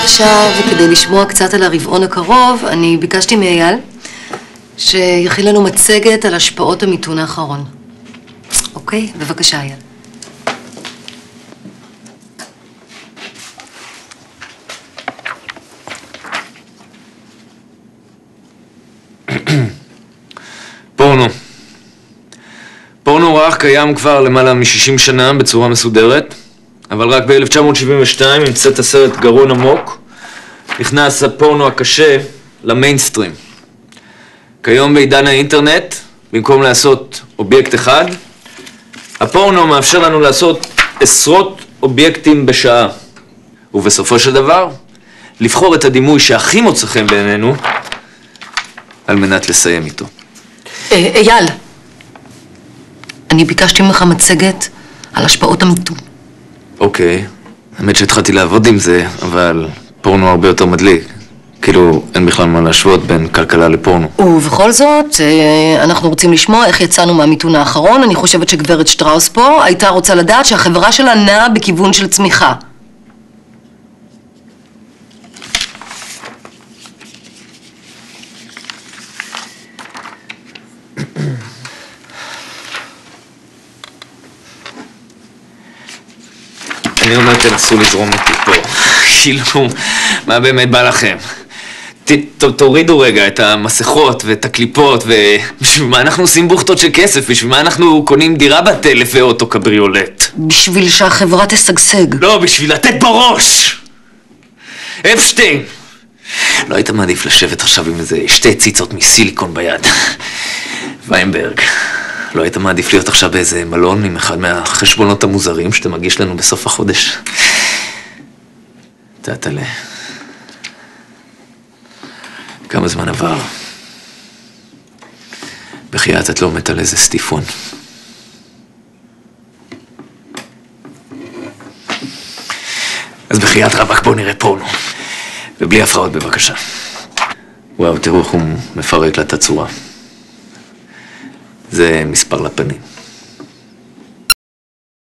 עכשיו, כדי לשמוע קצת על הרבעון הקרוב, אני ביקשתי מאייל שיכין לנו מצגת על השפעות המיתון האחרון. אוקיי? בבקשה, אייל. פורנו רך קיים כבר למעלה מ-60 שנה בצורה מסודרת, אבל רק ב-1972, עם צאת הסרט גרון עמוק, נכנס הפורנו הקשה למיינסטרים. כיום בעידן האינטרנט, במקום לעשות אובייקט אחד, הפורנו מאפשר לנו לעשות עשרות אובייקטים בשעה. ובסופו של דבר, לבחור את הדימוי שהכי מוצא חן בעינינו, על מנת לסיים איתו. אייל, אני ביקשתי ממך מצגת על השפעות המיתון. אוקיי, האמת שהתחלתי לעבוד עם זה, אבל פורנו הרבה יותר מדליק. כאילו, אין בכלל מה להשוות בין כלכלה לפורנו. ובכל זאת, אנחנו רוצים לשמוע איך יצאנו מהמיתון האחרון. אני חושבת שגברת שטראוס פה הייתה רוצה לדעת שהחברה שלה נעה בכיוון של צמיחה. אני אומר, תנסו לזרום אותי פה. כאילו, מה באמת בא לכם? תורידו רגע את המסכות ואת הקליפות, ובשביל מה אנחנו עושים בוכטות של כסף? בשביל מה אנחנו קונים דירה בת 1,000 ואוטו קבריולט? בשביל שהחברה תשגשג. לא, בשביל לתת בראש! אפשטיין! לא היית מעדיף לשבת עכשיו עם איזה שתי ציצות מסיליקון ביד. ויינברג. לא היית מעדיף להיות עכשיו באיזה מלון עם אחד מהחשבונות המוזרים שאתה מגיש לנו בסוף החודש? תעתלה. כמה זמן עבר? בחייאת את לא מת על איזה סטיפון. אז בחייאת רבק בוא נראה פורנו. ובלי הפרעות בבקשה. וואו, תראו איך הוא מפרק לה את הצורה. זה מספר לפנים.